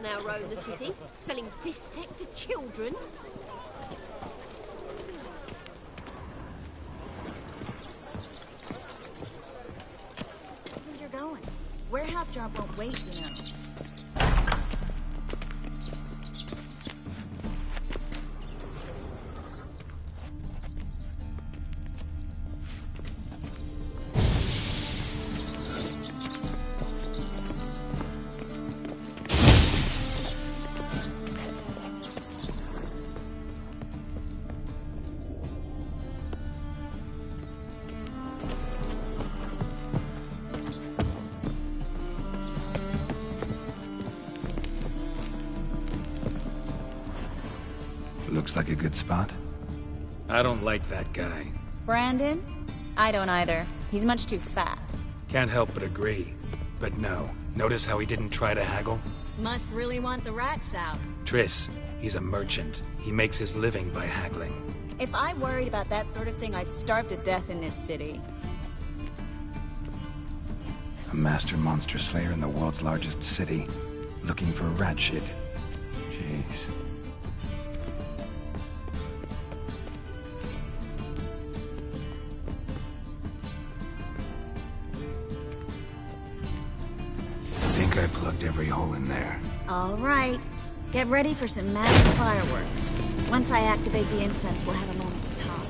now roam the city, selling piss tech to children. Where you're going? Warehouse job won't wait, you know. Looks like a good spot. I don't like that guy. Brandon? I don't either. He's much too fat. Can't help but agree. But no. Notice how he didn't try to haggle? Must really want the rats out. Triss, he's a merchant. He makes his living by haggling. If I worried about that sort of thing, I'd starve to death in this city. A master monster slayer in the world's largest city, looking for rat shit. Jeez. I plugged every hole in there. All right. Get ready for some magic fireworks. Once I activate the incense, we'll have a moment to talk.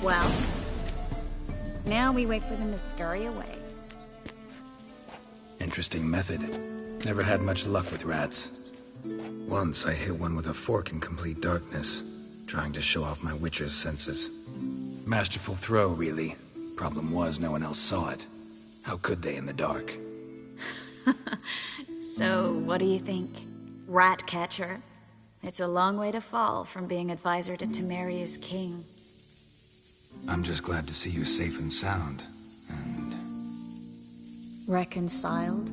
Well, now we wait for them to scurry away. Interesting method. Never had much luck with rats. Once I hit one with a fork in complete darkness, trying to show off my witcher's senses. Masterful throw, really. Problem was, no one else saw it. How could they in the dark? So, what do you think? Rat catcher? It's a long way to fall from being advisor to Temeria's king. I'm just glad to see you safe and sound, and... reconciled?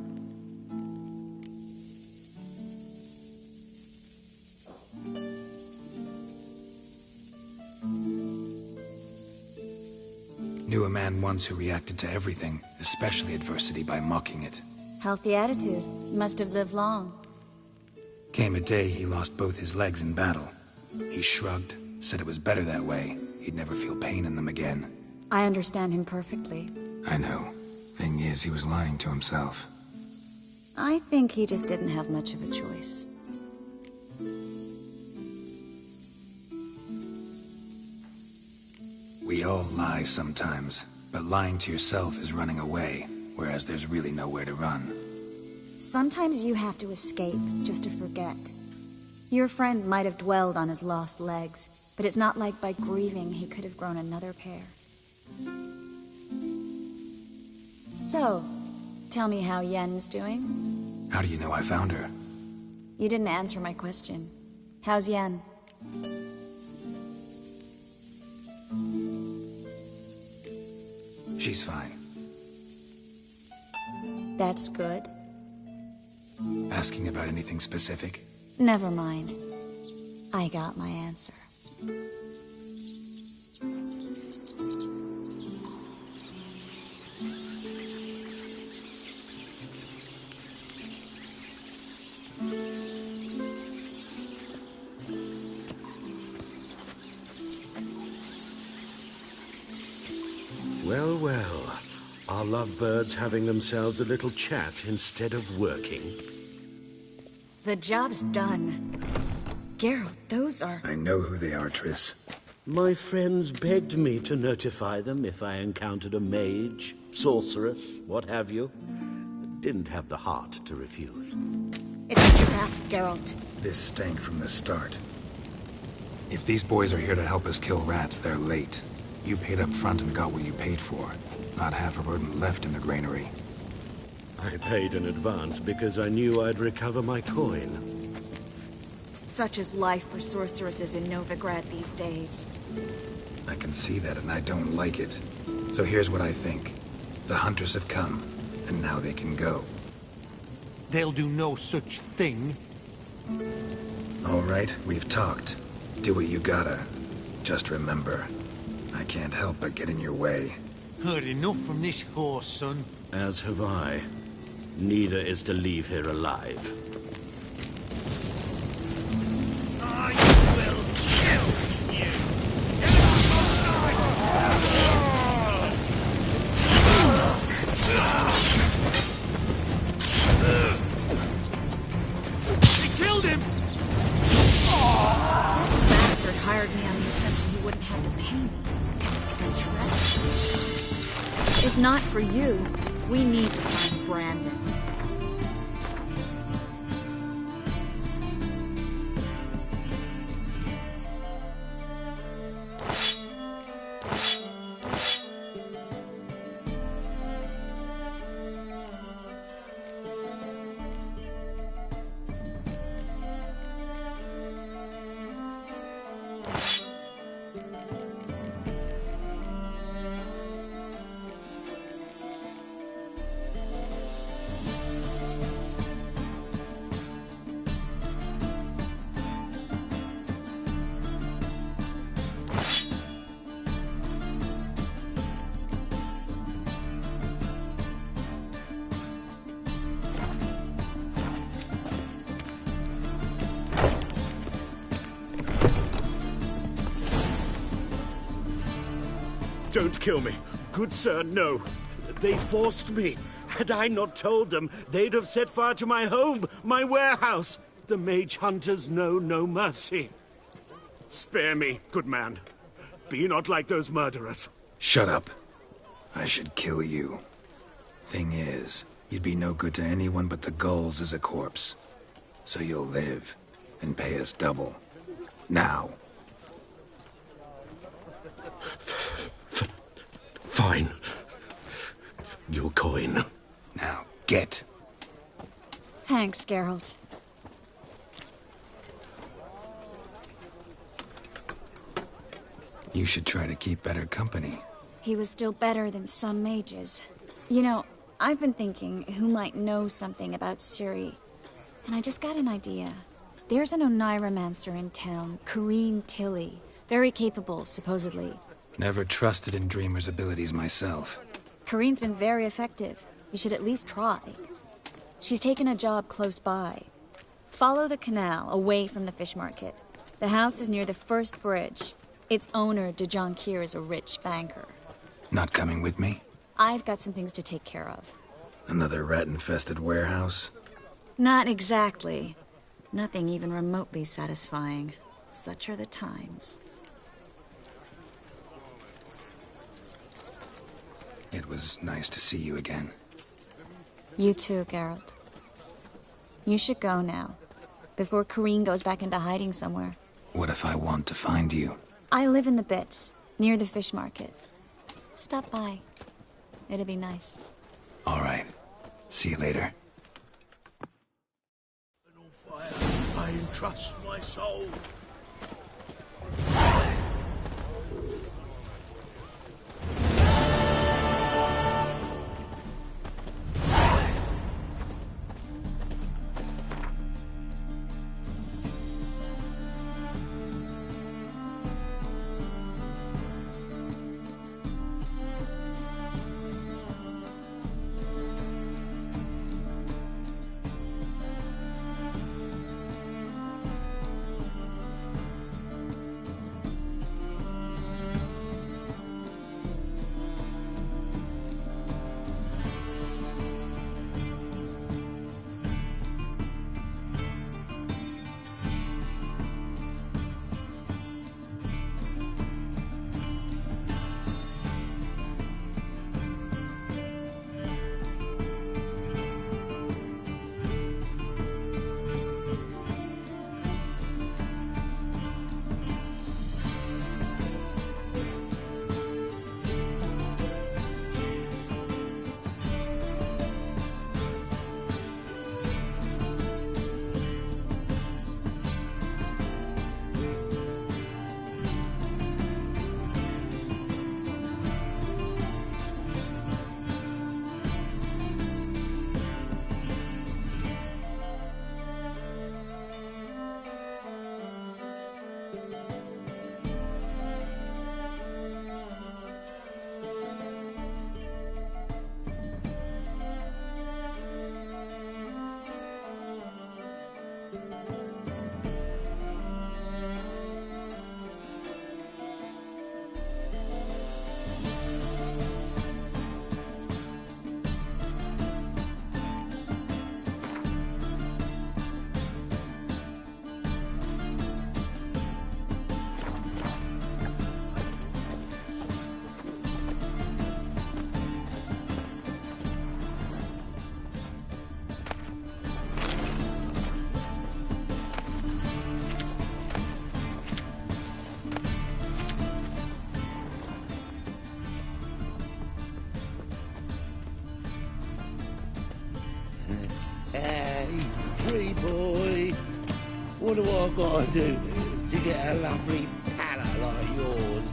Knew a man once who reacted to everything, especially adversity, by mocking it. Healthy attitude. Must have lived long. Came a day he lost both his legs in battle. He shrugged, said it was better that way. He'd never feel pain in them again. I understand him perfectly. I know. Thing is, he was lying to himself. I think he just didn't have much of a choice. We all lie sometimes, but lying to yourself is running away, whereas there's really nowhere to run. Sometimes you have to escape just to forget. Your friend might have dwelled on his lost legs, but it's not like by grieving he could have grown another pair. So, tell me how Yen's doing? How do you know I found her? You didn't answer my question. How's Yen? She's fine. That's good. Asking about anything specific? Never mind. I got my answer. Well, well. Are lovebirds having themselves a little chat instead of working? The job's done. Geralt, those are... I know who they are, Triss. My friends begged me to notify them if I encountered a mage, sorceress, what have you. Didn't have the heart to refuse. It's a trap, Geralt. This stank from the start. If these boys are here to help us kill rats, they're late. You paid up front and got what you paid for. Not half a rodent left in the granary. I paid in advance because I knew I'd recover my coin. Such is life for sorceresses in Novigrad these days. I can see that, and I don't like it. So here's what I think. The hunters have come, and now they can go. They'll do no such thing. All right, we've talked. Do what you gotta. Just remember, I can't help but get in your way. Heard enough from this horse, son. As have I. Neither is to leave here alive. I will kill you! He killed him! Bastard hired me on the assumption he wouldn't have to pay me. If not for you, we need to find Brandon. Don't kill me. Good sir, no. They forced me. Had I not told them, they'd have set fire to my home, my warehouse. The mage hunters know no mercy. Spare me, good man. Be not like those murderers. Shut up. I should kill you. Thing is, you'd be no good to anyone but the gulls as a corpse. So you'll live, and pay us double. Now. Fine. Your coin. Now, get. Thanks, Geralt. You should try to keep better company. He was still better than some mages. You know, I've been thinking who might know something about Ciri. And I just got an idea. There's an Oneiromancer in town, Corrine Tilly. Very capable, supposedly. Never trusted in Dreamer's abilities myself. Corrine's been very effective. You should at least try. She's taken a job close by. Follow the canal, away from the fish market. The house is near the first bridge. Its owner, de Jonquier, is a rich banker. Not coming with me? I've got some things to take care of. Another rat-infested warehouse? Not exactly. Nothing even remotely satisfying. Such are the times. It was nice to see you again. You too, Geralt. You should go now, before Corrine goes back into hiding somewhere. What if I want to find you? I live in the Bits, near the fish market. Stop by. It'd be nice. All right. See you later. I entrust my soul. Hey, pretty boy. What do I gotta do to get a lovely palate like yours?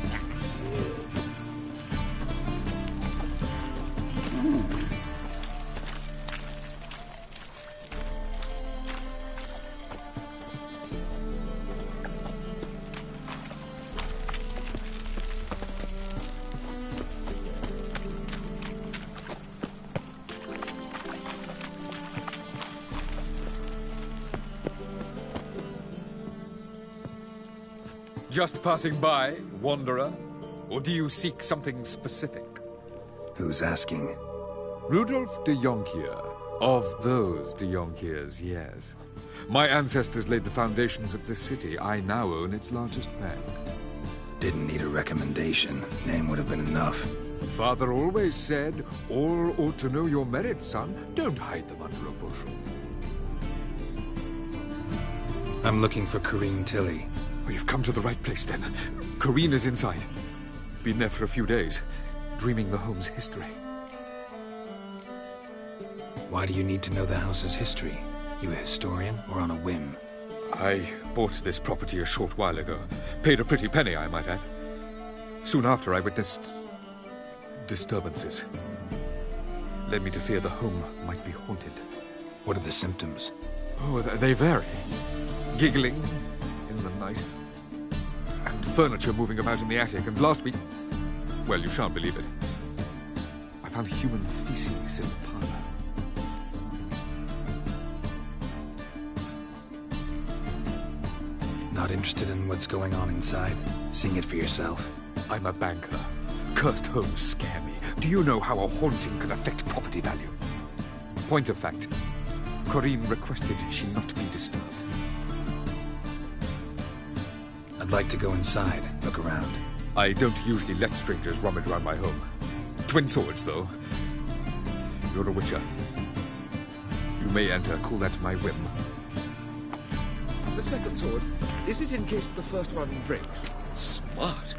Just passing by, wanderer? Or do you seek something specific? Who's asking? Rudolf de Jonkier. Of those de Jonkiers, yes. My ancestors laid the foundations of this city. I now own its largest bank. Didn't need a recommendation. Name would have been enough. Father always said, all ought to know your merits, son. Don't hide them under a bushel. I'm looking for Corrine Tilly. Oh, you've come to the right place, then. Corrine is inside. Been there for a few days, dreaming the home's history. Why do you need to know the house's history? You a historian, or on a whim? I bought this property a short while ago. Paid a pretty penny, I might add. Soon after, I witnessed disturbances. Led me to fear the home might be haunted. What are the symptoms? Oh, they vary. Giggling in the night, and furniture moving about in the attic, and last week... well, you shan't believe it. I found human feces in the parlor. Not interested in what's going on inside? Seeing it for yourself? I'm a banker. Cursed homes scare me. Do you know how a haunting can affect property value? Point of fact, Corrine requested she not be disturbed. I'd like to go inside, look around. I don't usually let strangers rummage around my home. Twin swords, though. You're a witcher. You may enter, call that my whim. The second sword, is it in case the first one breaks? Smart.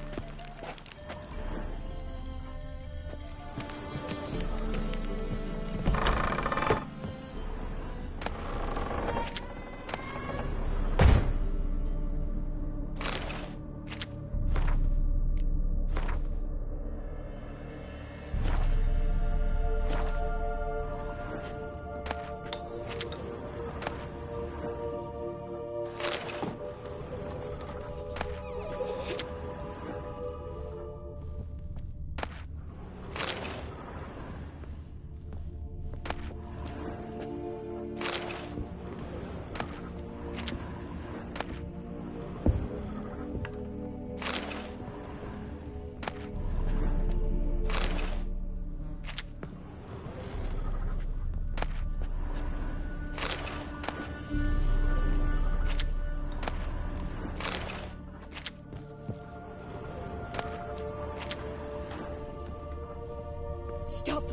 Stop!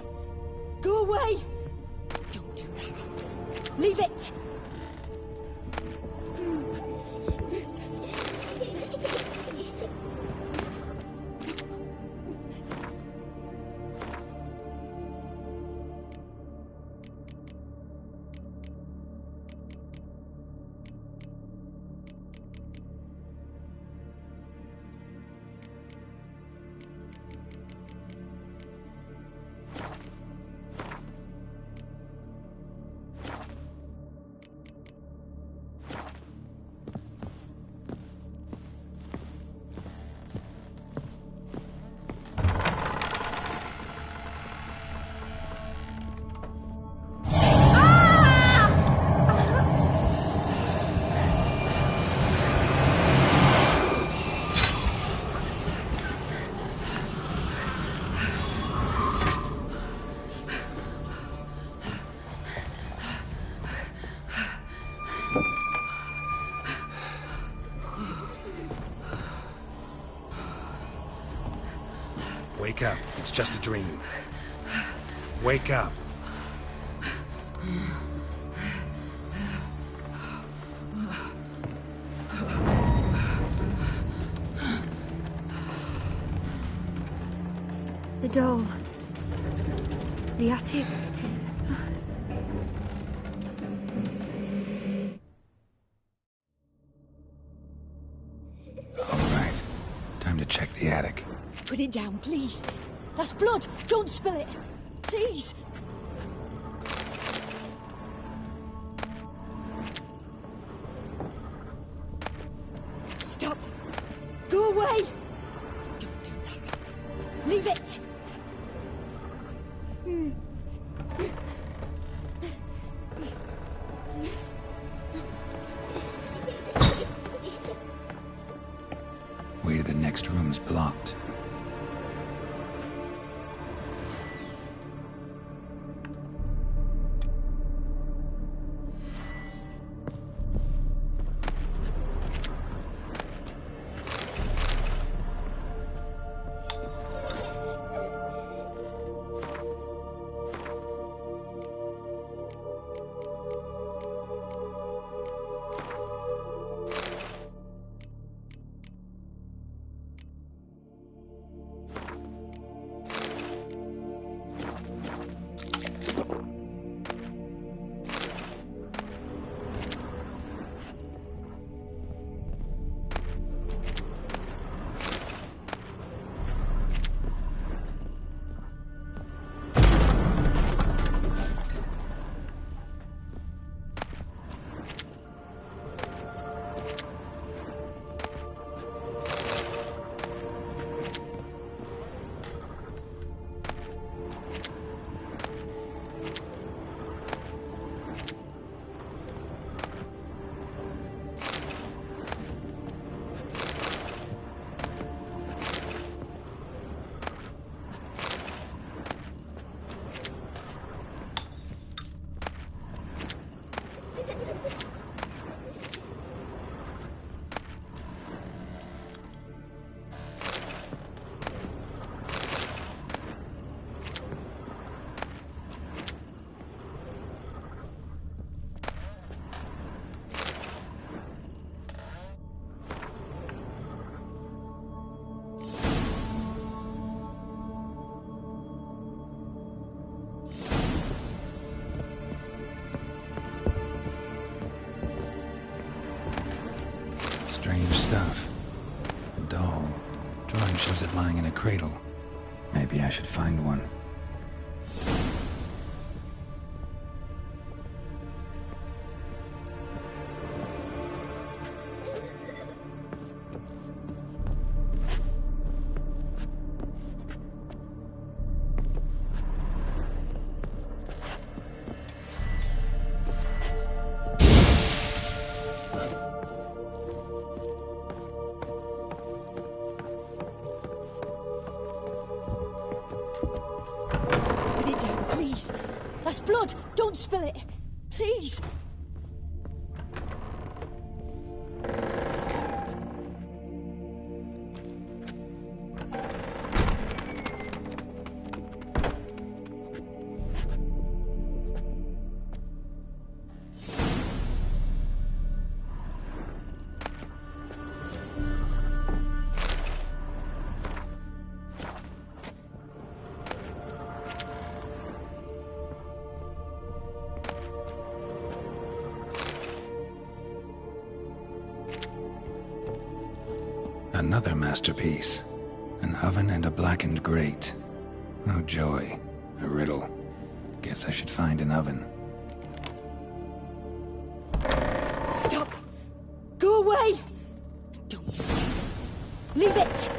Go away! Don't do that. Leave it! Wake up. It's just a dream. Wake up. The doll. The attic. attic. Put it down, please. That's blood. Don't spill it. Please. Stop. Go away. Don't do that. Leave it. Way to the next room's blocked. Strange stuff. A doll. Drawing shows it lying in a cradle. Maybe I should find one. That's blood! Don't spill it! Please! Another masterpiece. An oven and a blackened grate. Oh joy. A riddle. Guess I should find an oven. Stop! Go away! Don't do that. Leave it!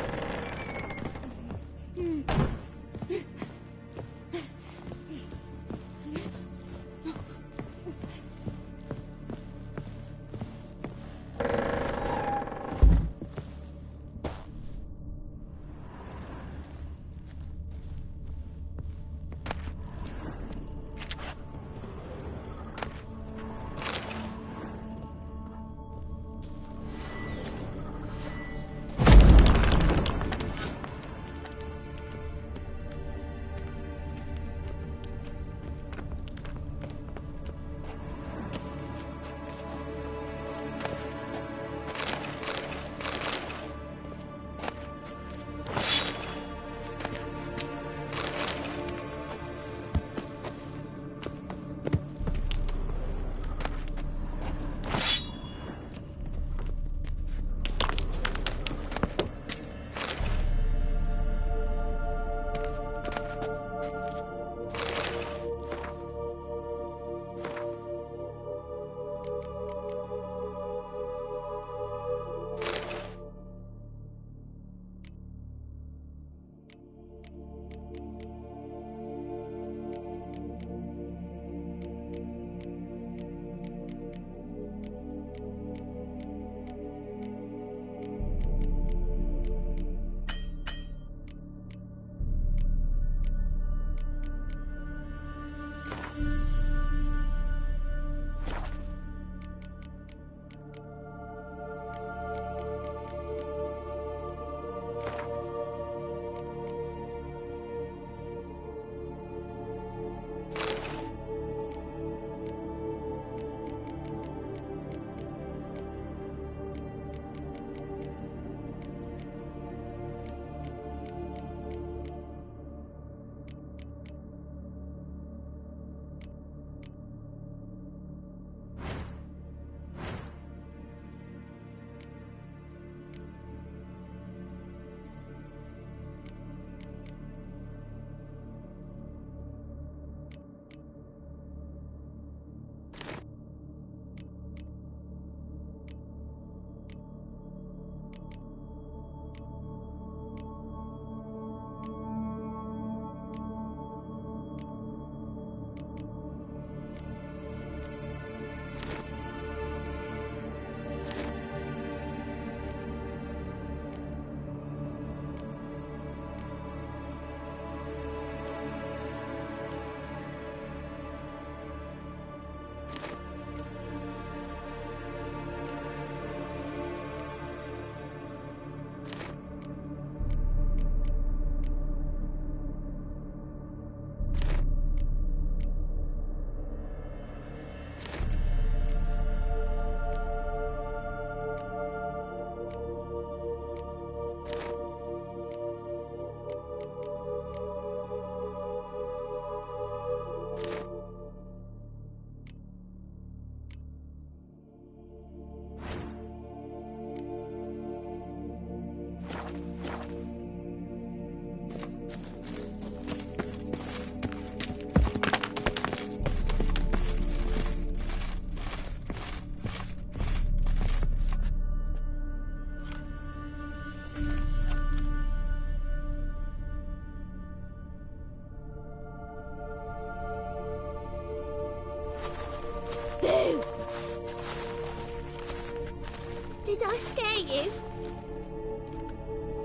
scare you?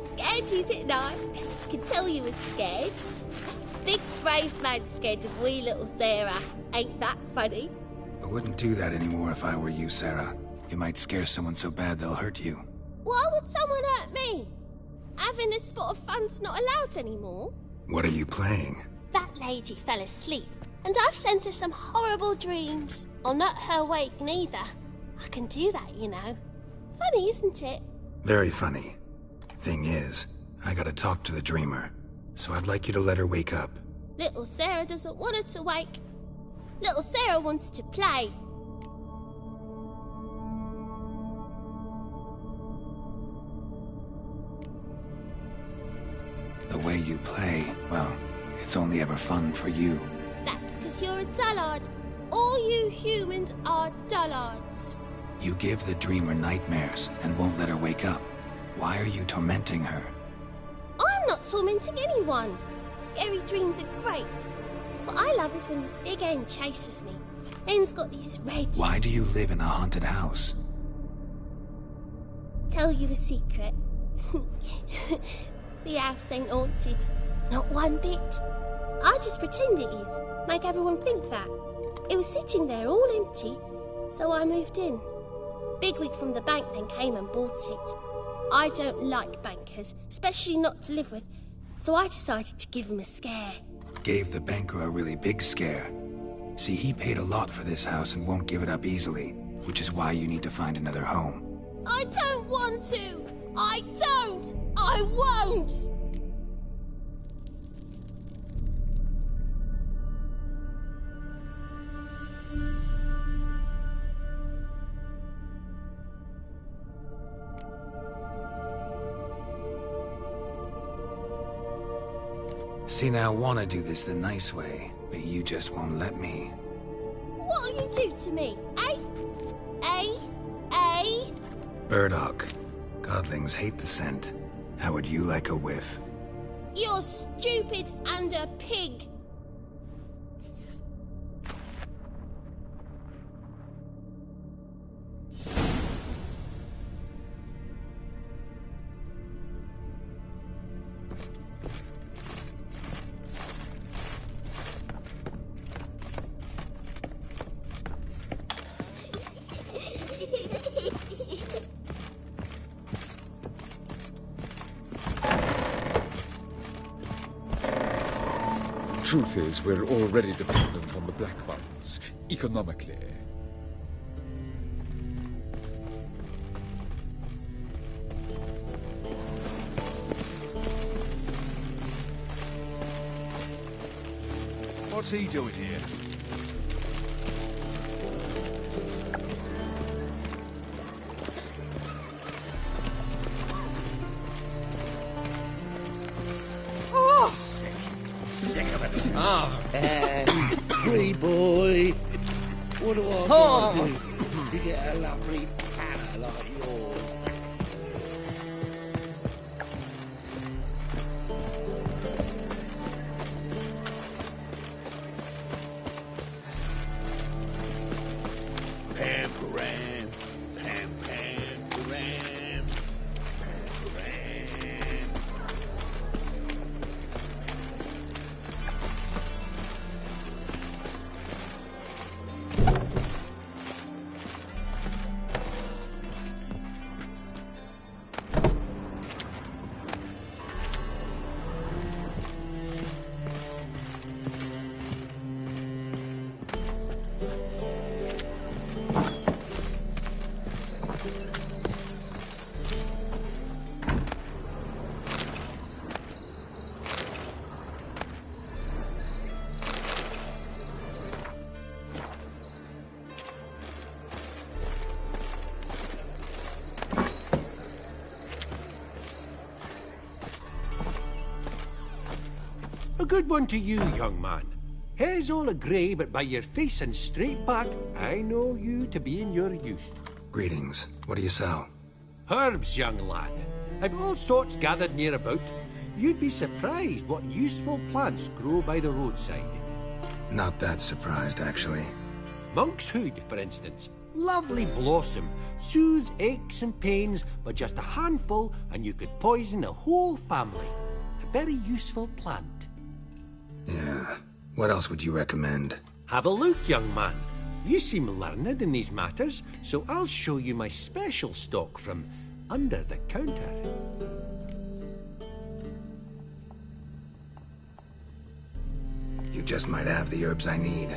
Scared you, didn't I? I can tell you was scared. Big brave man scared of wee little Sarah. Ain't that funny? I wouldn't do that anymore if I were you, Sarah. You might scare someone so bad they'll hurt you. Why would someone hurt me? Having a spot of fun's not allowed anymore. What are you playing? That lady fell asleep, and I've sent her some horrible dreams. I'll not her wake neither. I can do that, you know. Funny, isn't it? Very funny. Thing is, I gotta talk to the dreamer, so I'd like you to let her wake up. Little Sarah doesn't want her to wake. Little Sarah wants to play. The way you play, well, it's only ever fun for you. That's because you're a dullard. All you humans are dullards. You give the dreamer nightmares and won't let her wake up. Why are you tormenting her? I'm not tormenting anyone. Scary dreams are great. What I love is when this big hen chases me. Hen's got these red... Why do you live in a haunted house? Tell you a secret. The house ain't haunted. Not one bit. I just pretend it is. Make everyone think that. It was sitting there all empty, so I moved in. Bigwig from the bank then came and bought it. I don't like bankers, especially not to live with, so I decided to give him a scare. Gave the banker a really big scare. See, he paid a lot for this house and won't give it up easily, which is why you need to find another home. I don't want to! I don't! I won't! See, now I want to do this the nice way, but you just won't let me. What'll you do to me, eh? Eh? Eh? Burdock. Godlings hate the scent. How would you like a whiff? You're stupid and a pig. Truth is, we're already dependent on the Black Ones, economically. What's he doing here? Free boy. What do I gotta do to get a lovely palace like yours? Pam-param, pam-pam-param, pam-param. A good one to you, young man. Hair's all a-grey, but by your face and straight back, I know you to be in your youth. Greetings. What do you sell? Herbs, young lad. I've all sorts gathered near about. You'd be surprised what useful plants grow by the roadside. Not that surprised, actually. Monk's hood, for instance. Lovely blossom. Soothes aches and pains, but just a handful and you could poison a whole family. A very useful plant. Yeah. What else would you recommend? Have a look, young man. You seem learned in these matters, so I'll show you my special stock from under the counter. You just might have the herbs I need.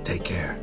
Take care.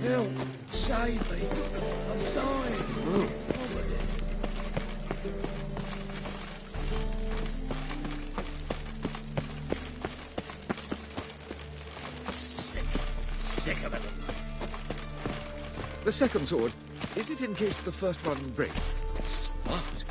Help! Save me! I'm dying! Sick of it. The second sword, is it in case the first one breaks? Smart.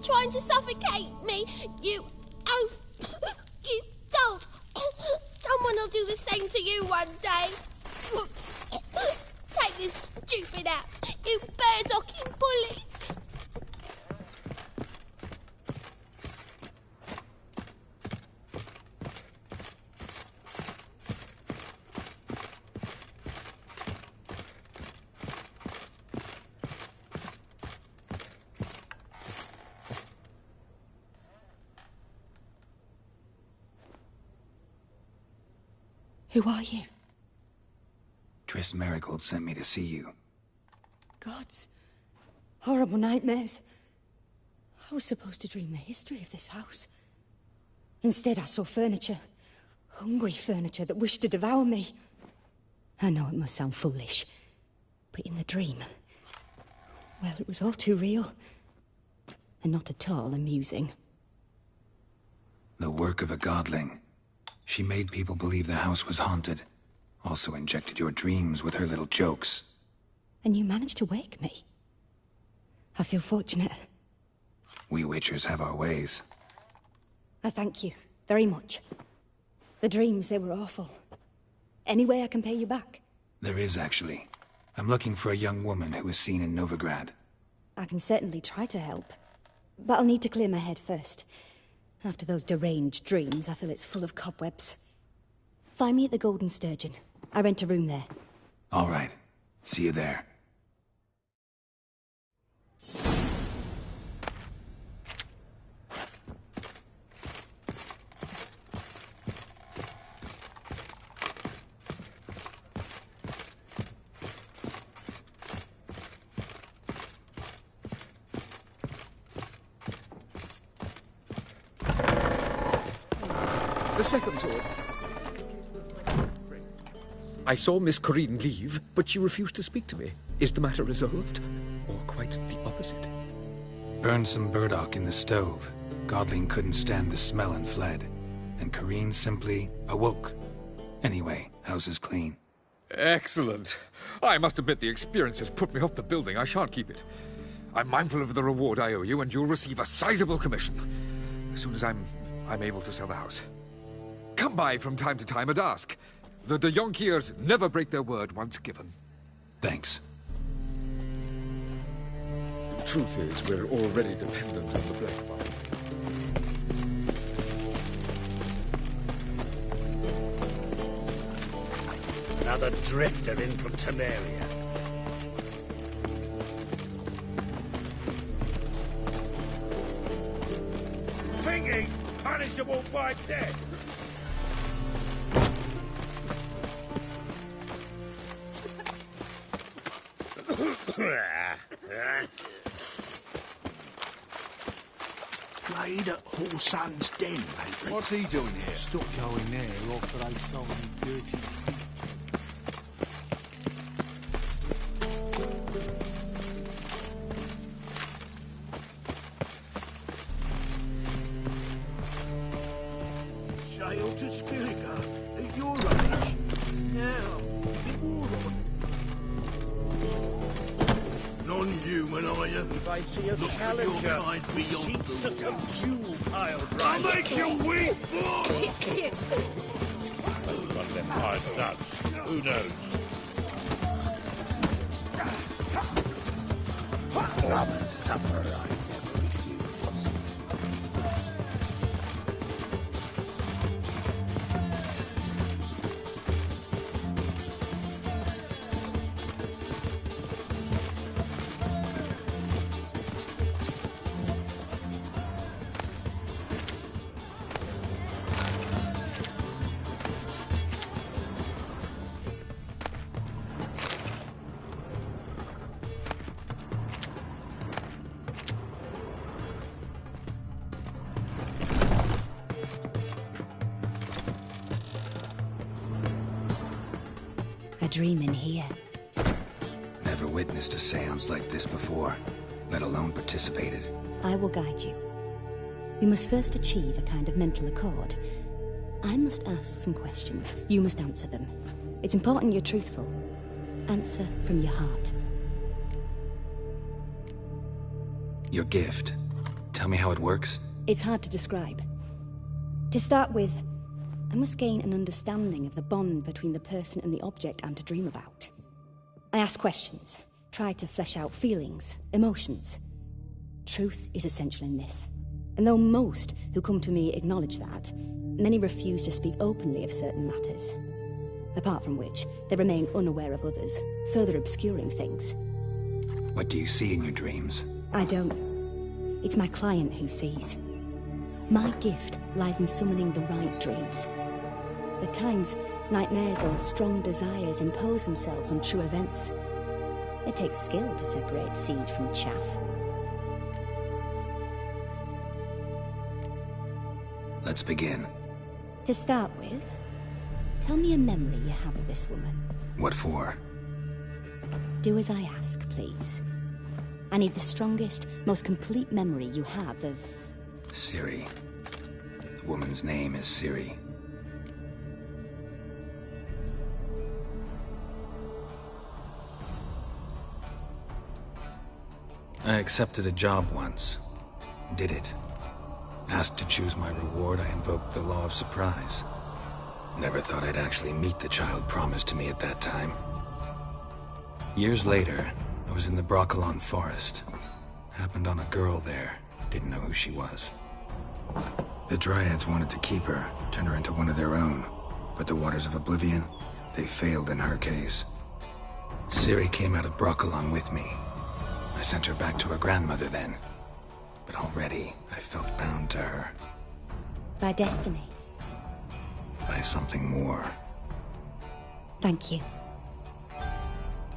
Trying to suffocate me, you oaf, you dolt. Someone will do the same to you one day. Take this stupid out, you bird-docking bully. Who are you? Triss Marigold sent me to see you. Gods. Horrible nightmares. I was supposed to dream the history of this house. Instead, I saw furniture. Hungry furniture that wished to devour me. I know it must sound foolish, but in the dream, well, it was all too real. And not at all amusing. The work of a godling. She made people believe the house was haunted. Also injected your dreams with her little jokes. And you managed to wake me. I feel fortunate. We Witchers have our ways. I thank you very much. The dreams, they were awful. Any way I can pay you back? There is, actually. I'm looking for a young woman who was seen in Novigrad. I can certainly try to help. But I'll need to clear my head first. After those deranged dreams, I feel it's full of cobwebs. Find me at the Golden Sturgeon. I rent a room there. All right. See you there. The second sword. I saw Miss Corinne leave, but she refused to speak to me. Is the matter resolved? Or quite the opposite? Burned some burdock in the stove. Godling couldn't stand the smell and fled. And Corinne simply awoke. Anyway, house is clean. Excellent. I must admit the experience has put me off the building. I shan't keep it. I'm mindful of the reward I owe you, and you'll receive a sizable commission as soon as I'm able to sell the house. Come by from time to time and ask. The Yonkiers never break their word once given. Thanks. The truth is, we're already dependent on the black market. Another drifter in from Temeria. Thingy's punishable by death. Played at Horsan's Den lately. What's he doing here? Stop going there, or could I sold you dirty? Sail to Skilliga at your age. Now, the war on. Non-human, are you? If I see a Look for challenger, your kind beyond seeks to the some jewel piled I'll right. make you weep, boy! One of them hard nuts. Who knows? Rum and supper, I never refuse. A dream in here. Never witnessed a seance like this before, let alone participated. I will guide you. We must first achieve a kind of mental accord. I must ask some questions. You must answer them. It's important you're truthful. Answer from your heart. Your gift. Tell me how it works. It's hard to describe. To start with, I must gain an understanding of the bond between the person and the object I'm to dream about. I ask questions, try to flesh out feelings, emotions. Truth is essential in this. And though most who come to me acknowledge that, many refuse to speak openly of certain matters. Apart from which, they remain unaware of others, further obscuring things. What do you see in your dreams? I don't. It's my client who sees. My gift lies in summoning the right dreams. At times, nightmares or strong desires impose themselves on true events. It takes skill to separate seed from chaff. Let's begin. To start with, tell me a memory you have of this woman. What for? Do as I ask, please. I need the strongest, most complete memory you have of... Ciri. The woman's name is Ciri. I accepted a job once. Did it. Asked to choose my reward, I invoked the law of surprise. Never thought I'd actually meet the child promised to me at that time. Years later, I was in the Broccolon forest. Happened on a girl there. Didn't know who she was. The Dryads wanted to keep her, turn her into one of their own. But the Waters of Oblivion, they failed in her case. Ciri came out of Broccolon with me. I sent her back to her grandmother then. But already, I felt bound to her. By destiny. By something more. Thank you.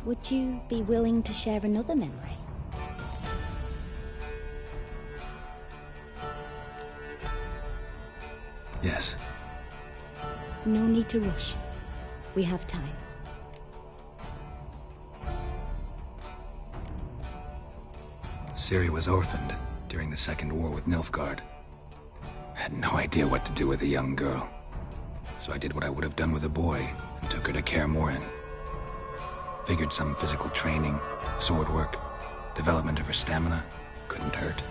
Would you be willing to share another memory? Yes. No need to rush. We have time. Ciri was orphaned during the Second War with Nilfgaard. Had no idea what to do with a young girl. So I did what I would have done with a boy and took her to Kaer Morhen. Figured some physical training, sword work, Development of her stamina couldn't hurt.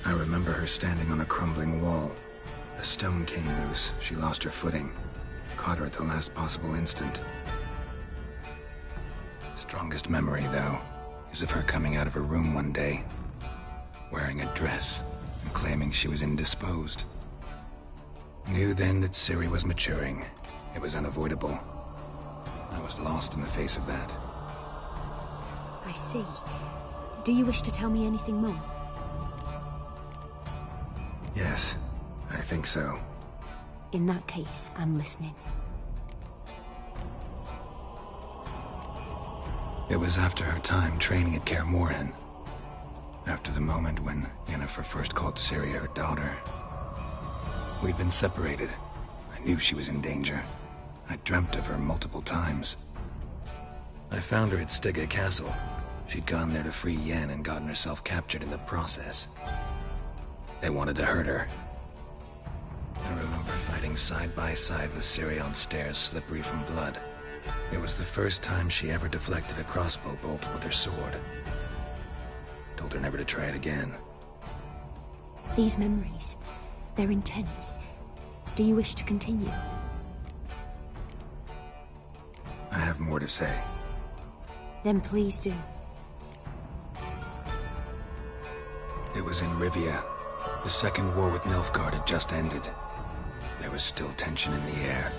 I remember her standing on a crumbling wall. A stone came loose. She lost her footing. Caught her at the last possible instant. Strongest memory, though, is of her coming out of her room one day, wearing a dress and claiming she was indisposed. Knew then that Ciri was maturing. It was unavoidable. I was lost in the face of that. I see. Do you wish to tell me anything more? Yes, I think so. In that case, I'm listening. It was after her time training at Kaer Morhen. After the moment when Yennefer first called Ciri her daughter. We'd been separated. I knew she was in danger. I dreamt of her multiple times. I found her at Stege Castle. She'd gone there to free Yen and gotten herself captured in the process. They wanted to hurt her. I remember fighting side by side with Ciri on stairs slippery from blood. It was the first time she ever deflected a crossbow bolt with her sword. Told her never to try it again. These memories, they're intense. Do you wish to continue? I have more to say. Then please do. It was in Rivia. The second war with Nilfgaard had just ended. There was still tension in the air.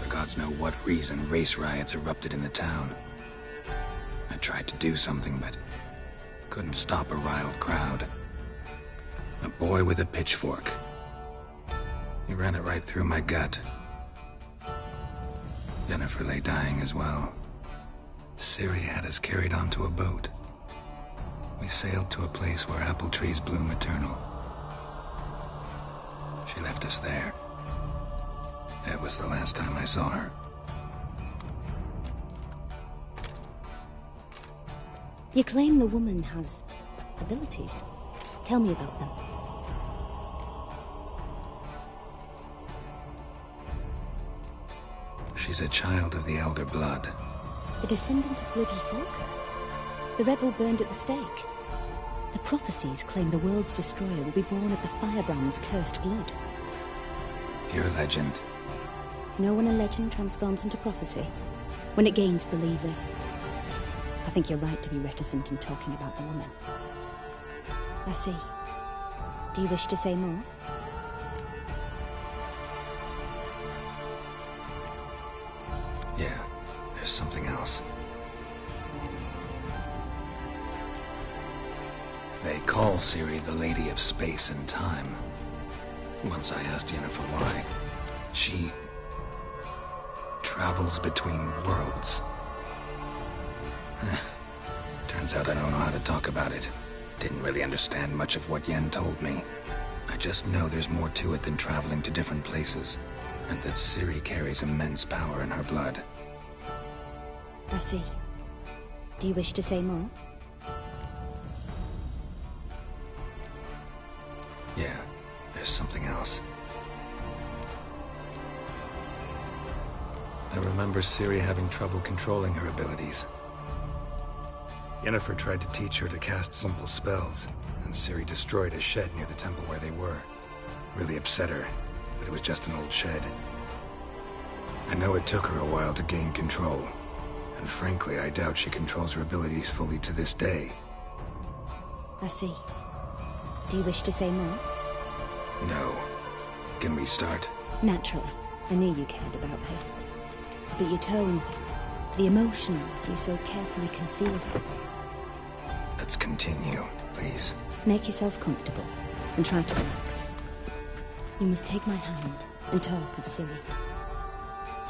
For gods know what reason, race riots erupted in the town. I tried to do something, but couldn't stop a riled crowd. A boy with a pitchfork. He ran it right through my gut. Yennefer lay dying as well. Ciri had us carried onto a boat. We sailed to a place where apple trees bloom eternal. She left us there. That was the last time I saw her. You claim the woman has abilities. Tell me about them. She's a child of the Elder Blood. A descendant of bloody Falker. The rebel burned at the stake. The prophecies claim the world's destroyer will be born of the Firebrand's cursed blood. Pure legend. Know when a legend transforms into prophecy? When it gains believers. I think you're right to be reticent in talking about the woman. I see. Do you wish to say more? Yeah, there's something else. They call Ciri the Lady of Space and Time. Once I asked Yennefer why. She travels between worlds. Turns out I don't know how to talk about it. Didn't really understand much of what Yen told me. I just know there's more to it than traveling to different places, and that Ciri carries immense power in her blood. I see. Do you wish to say more? Yeah, there's something else. I remember Ciri having trouble controlling her abilities. Yennefer tried to teach her to cast simple spells, and Ciri destroyed a shed near the temple where they were. Really upset her, but it was just an old shed. I know it took her a while to gain control, and frankly, I doubt she controls her abilities fully to this day. I see. Do you wish to say more? No. Can we start? Naturally. I knew you cared about her. But your tone, the emotions you so carefully conceal. Let's continue, please. Make yourself comfortable and try to relax. You must take my hand and talk of Ciri.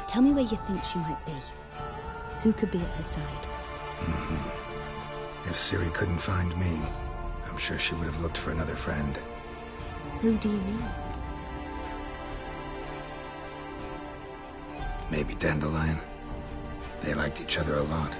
Tell me where you think she might be. Who could be at her side? If Ciri couldn't find me, I'm sure she would have looked for another friend. Who do you mean? Maybe Dandelion. They liked each other a lot.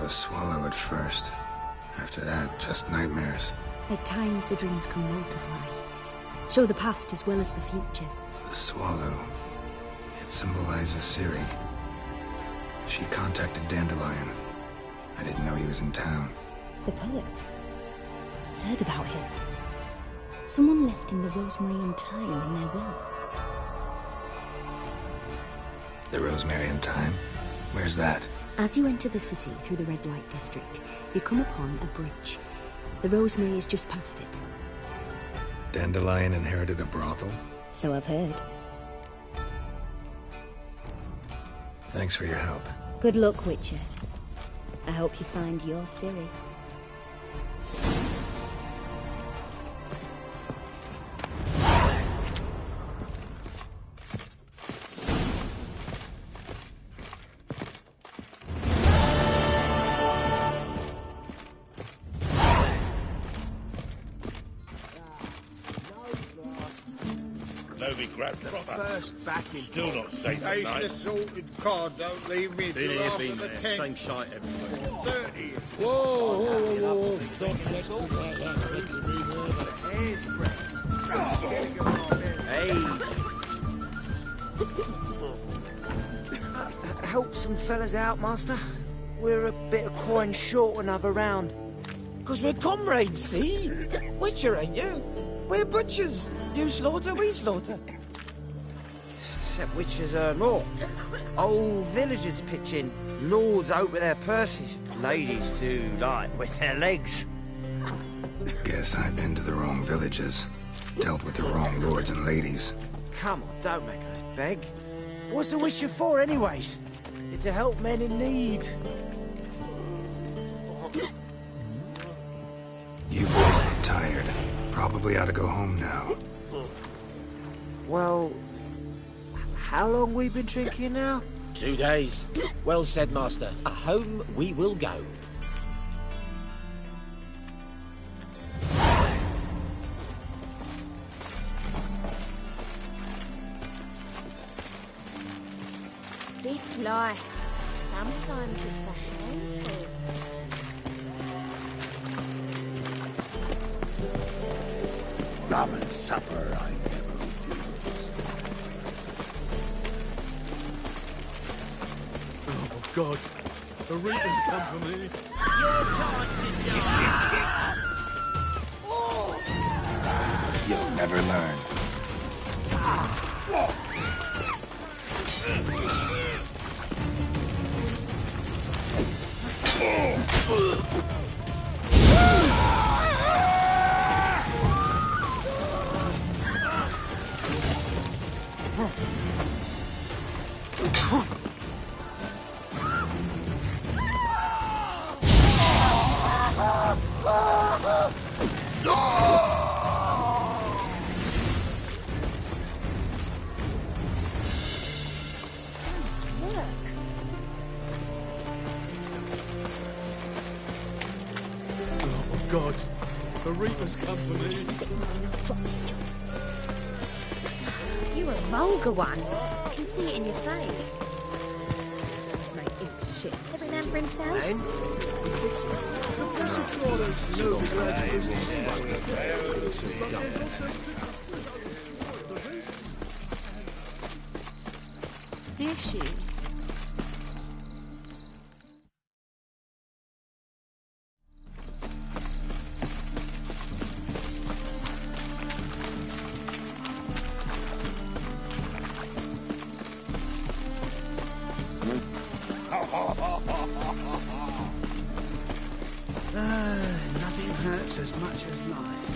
a swallow at first. After that, just nightmares. At times, the dreams can multiply. Show the past as well as the future. The swallow. It symbolizes Ciri. She contacted Dandelion. I didn't know he was in town. The poet. Heard about him. Someone left him the rosemary and thyme in their will. The Rosemary and Thyme? Where's that? As you enter the city through the red light district, you come upon a bridge. The rosemary is just past it. Dandelion inherited a brothel? So I've heard. Thanks for your help. Good luck, Witcher. I hope you find your Ciri. First back in. Still not safe at Taste night. the salted cod, don't leave me till after the tent. Same shite everywhere. 30. Whoa. Stop flexing like that. Hey. Help some fellas out, Master. We're a bit of coin short another round. 'Cause we're comrades, see? Witcher, ain't you? We're butchers. You slaughter, we slaughter. Except witches earn more. Old villagers pitch in. Lords open their purses. Ladies do, like, with their legs. Guess I've been to the wrong villages. Dealt with the wrong lords and ladies. Come on, don't make us beg. What's a witcher for, anyways? It's to help men in need. You boys look tired. Probably ought to go home now. Well, how long we been drinking now? 2 days. Well said, Master. Home we will go. This life, sometimes it's a handful. Rum and supper, I never refuse. Oh, God. The Reaper's come for me. Your time to die! You'll never learn. Oh, God. The Reaper's come for me. Just a bit more and I'll drop this job. You're a vulgar one. I can see it in your face. Right, oh, shit. Every man for himself. Did she? Nothing hurts as much as life.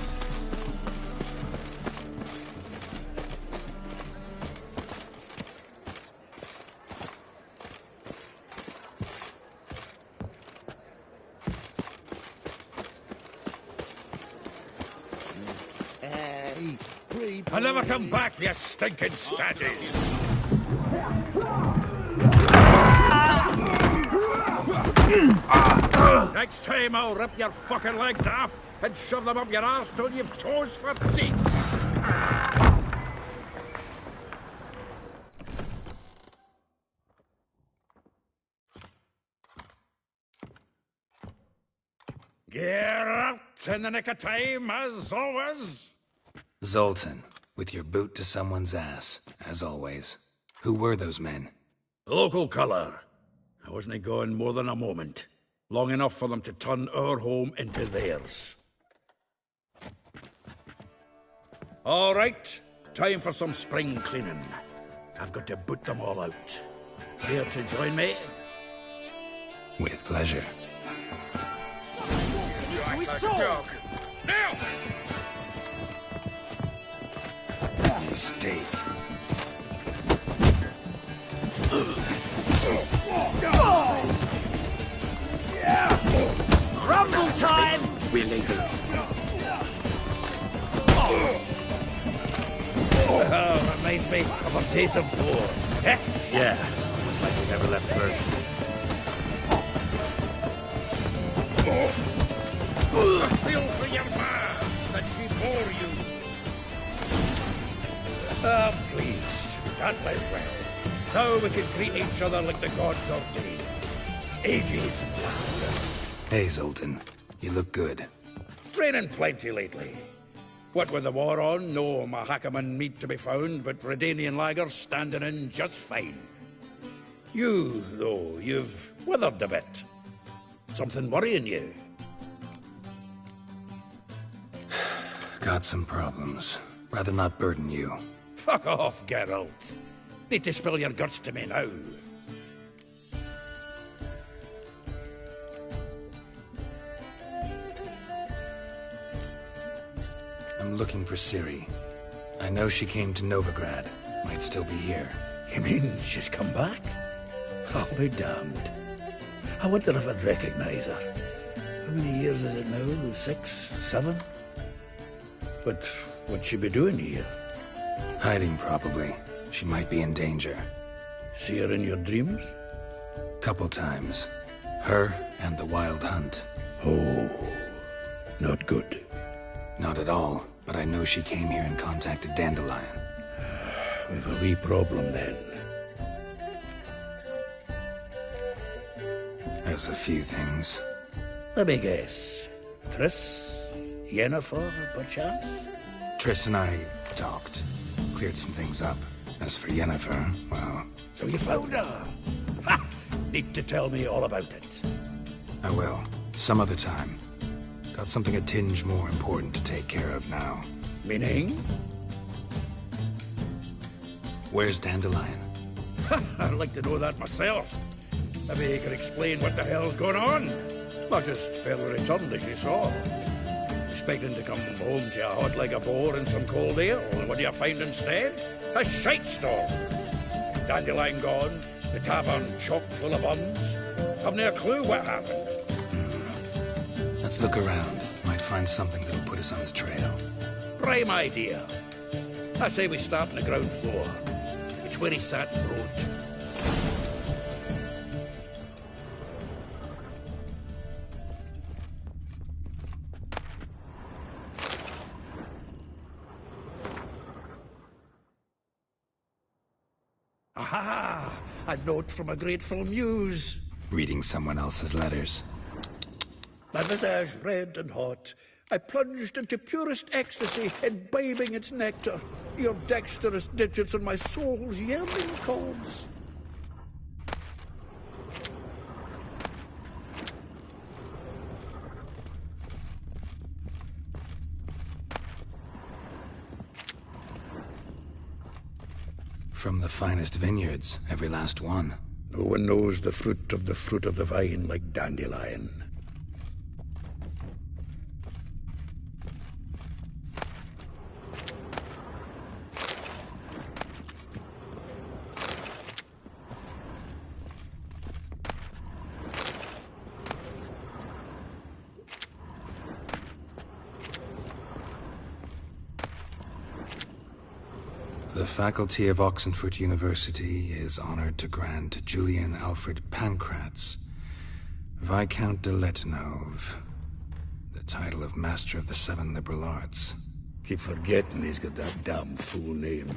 Hey, I'll never come back, you stinking statues! Next time I'll rip your fucking legs off and shove them up your arse till you've toes for teeth! Gear out in the nick of time, as always. Zoltan, with your boot to someone's ass, as always. Who were those men? Local colour. I wasn't gone more than a moment. Long enough for them to turn our home into theirs. All right, time for some spring cleaning. I've got to boot them all out. Here to join me? With pleasure. Now! Mistake. Rumble time! We're leaving. Reminds me of a days of war. Eh? Yeah, almost like we never left first. Feel for your ma that she bore you. Please, that went well. Now we can greet each other like the gods ordained. Ages planned. Hey, Zoltan. You look good. Training plenty lately. What with the war on, no Mahakaman meat to be found, but Redanian lagers standing in just fine. You, though, you've withered a bit. Something worrying you? Got some problems. Rather not burden you. Fuck off, Geralt. Need to spill your guts to me now. I'm looking for Ciri. I know she came to Novigrad. Might still be here. You mean she's come back? I'll be damned. I wonder if I'd recognize her. How many years is it now? 6, 7? But what'd she be doing here? Hiding, probably. She might be in danger. See her in your dreams? Couple times. Her and the Wild Hunt. Oh, not good. Not at all, but I know she came here and contacted Dandelion. We've a wee problem then. There's a few things. Let me guess. Triss? Yennefer, perchance? Triss and I talked. Cleared some things up. As for Yennefer, well... So you found her? Ha! Need to tell me all about it. I will. Some other time. Got something a tinge more important to take care of now. Meaning? Where's Dandelion? I'd like to know that myself. Maybe you could explain what the hell's going on. I just fell returned as you saw. Expecting to come home to a hot like a boar and some cold ale, and what do you find instead? A shite storm. Dandelion gone, the tavern chock full of buns. Haven't a clue what happened. Let's look around. Might find something that'll put us on his trail. Prime idea. I say we start on the ground floor. It's where he sat and wrote. Aha! A note from a grateful muse. Reading someone else's letters. My visage red and hot, I plunged into purest ecstasy, imbibing its nectar. Your dexterous digits on my soul's yearning calls. From the finest vineyards, every last one. No one knows the fruit of the vine like Dandelion. The faculty of Oxenfurt University is honored to grant Julian Alfred Pancratz, Viscount de Letenove, the title of Master of the Seven Liberal Arts. Keep forgetting he's got that damn fool name.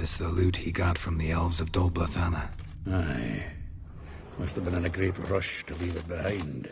This the loot he got from the elves of Dol Blathanna. Aye. Must have been in a great rush to leave it behind.